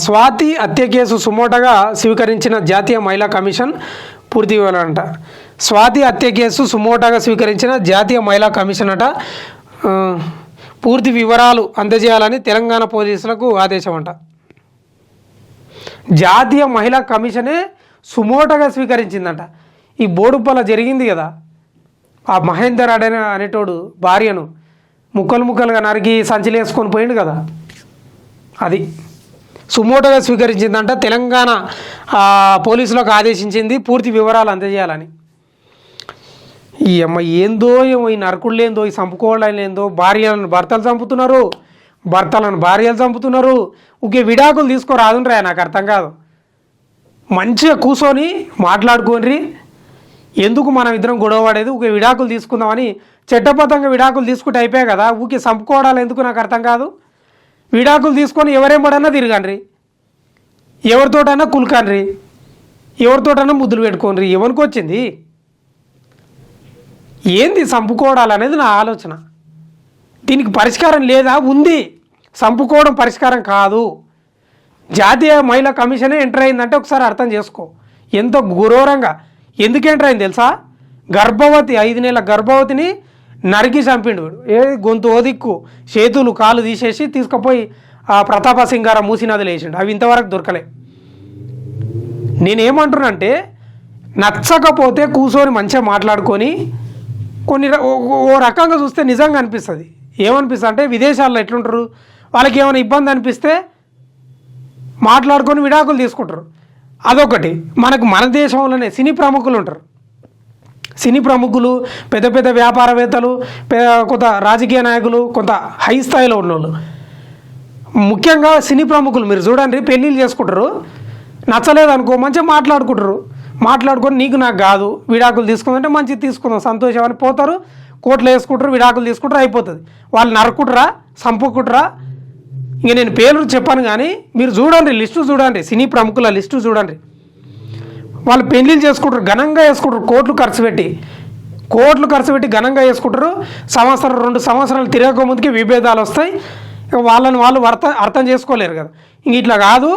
స్వాతి హత్య కేసు సుమోటోగా స్వీకరించిన జాతీయ మహిళా కమిషన్ పూర్తి వివరాలంట. స్వాతి హత్య కేసు సుమోటోగా స్వీకరించిన జాతీయ మహిళా కమిషన్ అట పూర్తి వివరాలు అందజేయాలని తెలంగాణ పోలీసులకు ఆదేశం అంట. జాతీయ మహిళా కమిషనే సుమోటోగా స్వీకరించిందంట. ఈ బోడుప్పల జరిగింది కదా, ఆ మహేందర్ అనేటోడు భార్యను ముక్కలు ముక్కలుగా నరికి సంచిలో వేసుకొని పోయిండు కదా, అది సుమోటోగా స్వీకరించిందంట. తెలంగాణ పోలీసులకు ఆదేశించింది పూర్తి వివరాలు అందజేయాలని. ఈ అమ్మ ఏందో ఏమో, ఈ నరకుళ్ళు ఏందో, ఈ చంపుకోవడం ఏందో, భార్యలను భర్తలు చంపుతున్నారు, భర్తలను భార్యలు చంపుతున్నారు. ఒకే విడాకులు తీసుకోరాదుండ్రా, నాకు అర్థం కాదు. మంచిగా కూర్చొని మాట్లాడుకోండి, ఎందుకు మనం ఇద్దరం గొడవ పడేది, ఊకే విడాకులు తీసుకుందామని చట్టబద్ధంగా విడాకులు తీసుకుంటే అయిపోయాయి కదా, ఊకే చంపుకోవడాలు ఎందుకు నాకు అర్థం కాదు. విడాకులు తీసుకొని ఎవరేమడన్నా తిరగండ్రి, ఎవరితోటన్నా కులుకండ్రి, ఎవరితోటన్నా ముద్దులు పెట్టుకోండి. ఎవరికి వచ్చింది ఏంది చంపుకోవడాలు అనేది నా ఆలోచన. దీనికి పరిష్కారం లేదా? ఉంది. చంపుకోవడం పరిష్కారం కాదు. జాతీయ మహిళా కమిషనే ఎంటర్ అయిందంటే ఒకసారి అర్థం చేసుకో. ఎంతో ఘోరంగా ఎందుకు ఎంటర్ అయింది తెలుసా? గర్భవతి, 5 నెలల గర్భవతిని నరికి చంపిండు. గొంతు ఓదిక్కు, చేతులు కాలు తీసేసి తీసుకుపోయి ఆ ప్రతాప సింగారం మూసి నదిలో వేసిండు. అవి ఇంతవరకు దొరకలే. నేనేమంటున్నానంటే, నచ్చకపోతే కూర్చొని మంచిగా మాట్లాడుకొని కొన్ని ఓ రకంగా చూస్తే నిజంగా అనిపిస్తుంది. ఏమనిపిస్తుంది అంటే, విదేశాల్లో ఎట్లుంటారు, వాళ్ళకి ఏమైనా ఇబ్బంది అనిపిస్తే మాట్లాడుకొని విడాకులు తీసుకుంటారు. అదొకటి. మన దేశంలోనే సినీ ప్రముఖులు ఉంటారు. సినీ ప్రముఖులు, పెద్ద పెద్ద వ్యాపారవేత్తలు, కొంత రాజకీయ నాయకులు, కొంత హై స్థాయిలో ఉన్నోళ్ళు, ముఖ్యంగా సినీ ప్రముఖులు మీరు చూడండి, పెళ్ళిళ్ళు చేసుకుంటారు. నచ్చలేదనుకో మంచిగా మాట్లాడుకొని నీకు నాకు కాదు, విడాకులు తీసుకుందంటే మంచిగా తీసుకుందాం సంతోషం అని పోతారు, కోర్టులో వేసుకుంటారు, విడాకులు తీసుకుంటారు, అయిపోతుంది. వాళ్ళు నరకుట్రా, చంపుకుంటారా, ఇంక నేను పేర్లు చెప్పాను కానీ మీరు చూడండి, లిస్టు చూడండి, సినీ ప్రముఖుల లిస్టు చూడండి. వాళ్ళు పెళ్ళిళ్ళు చేసుకుంటారు, ఘనంగా వేసుకుంటారు, కోట్లు ఖర్చు పెట్టి ఘనంగా వేసుకుంటారు. సంవత్సరం 2 సంవత్సరాలు తిరగక ముందుకి విభేదాలు వస్తాయి. వాళ్ళని వాళ్ళు అర్థం చేసుకోలేరు కదా. ఇంక ఇట్లా కాదు,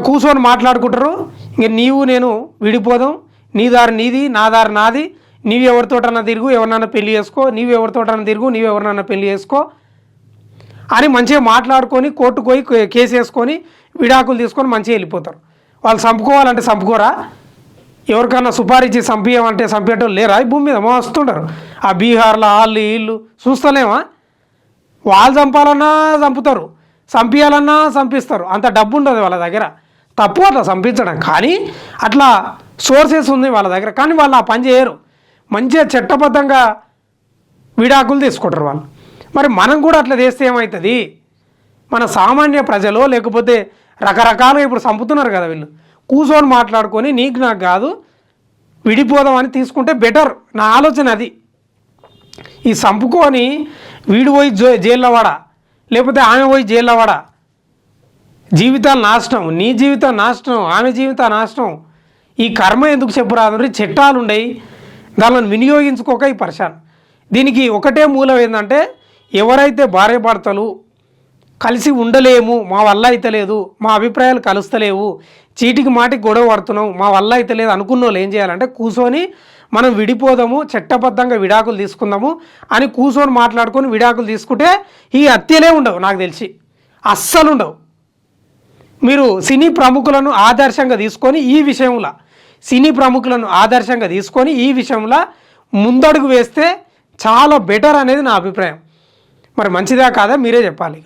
కూర్చొని మాట్లాడుకుంటారు. ఇంక నీవు నేను విడిపోదాం, నీ దారి నీది, నా దారి నాది, నీవు ఎవరితోటన్నా తిరుగు, ఎవరినన్నా పెళ్లి చేసుకో, నీవు ఎవరితోటన్నా తిరుగు, నీవు ఎవరినన్నా పెళ్లి చేసుకో అని మంచిగా మాట్లాడుకొని కోర్టుకు పోయి కేసు వేసుకొని విడాకులు తీసుకొని మంచిగా వెళ్ళిపోతారు. వాళ్ళు చంపుకోవాలంటే చంపుకోరా? ఎవరికన్నా సుపారీచి చంపించమంటే చంపేటోళ్ళు లేరా? ఈ భూమి మీద వస్తుంటారు. ఆ బీహార్లో వాళ్ళు వీళ్ళు చూస్తలేమా? వాళ్ళు చంపాలన్నా చంపుతారు, చంపించాలన్నా చంపిస్తారు. అంత డబ్బు ఉండదు వాళ్ళ దగ్గర. తప్పు అట్లా చంపించడం, కానీ అట్లా సోర్సెస్ ఉంది వాళ్ళ దగ్గర, కానీ వాళ్ళు ఆ పని చేయరు. మంచిగా చట్టబద్ధంగా విడాకులు తీసుకుంటారు వాళ్ళు. మరి మనం కూడా అట్లా చేస్తే ఏమవుతుంది? మన సామాన్య ప్రజలు లేకపోతే రకరకాలుగా ఇప్పుడు చంపుతున్నారు కదా, వీళ్ళు కూర్చొని మాట్లాడుకొని నీకు నాకు కాదు విడిపోదామని తీసుకుంటే బెటర్. నా ఆలోచన అది. ఈ చంపుకొని వీడు పోయి జైల్లో వాడా, లేకపోతే ఆమె పోయి జైల్లో వాడా, జీవితాలు నాశనం, నీ జీవితం నాశనం, ఆమె జీవితం నాశనం. ఈ కర్మ ఎందుకు చెప్పురాదు? చట్టాలు ఉండయి, దానిని వినియోగించుకోక ఈ పరిశాన్. దీనికి ఒకటే మూలం ఏంటంటే, ఎవరైతే భార్యాభర్తలు కలిసి ఉండలేము, మా వల్ల అయితే లేదు, మా అభిప్రాయాలు కలుస్తలేవు, చీటికి మాటికి గొడవ పడుతున్నాం, మా వల్ల అయితే లేదు అనుకున్న వాళ్ళు ఏం చేయాలంటే, కూర్చొని మనం విడిపోదాము, చట్టబద్ధంగా విడాకులు తీసుకుందాము అని కూర్చొని మాట్లాడుకొని విడాకులు తీసుకుంటే ఈ హత్యలే ఉండవు. నాకు తెలిసి అస్సలు ఉండవు. మీరు సినీ ప్రముఖులను ఆదర్శంగా తీసుకొని ఈ విషయంలో ముందడుగు వేస్తే చాలా బెటర్ అనేది నా అభిప్రాయం. మరి మంచిదా కాదా మీరే చెప్పాలి.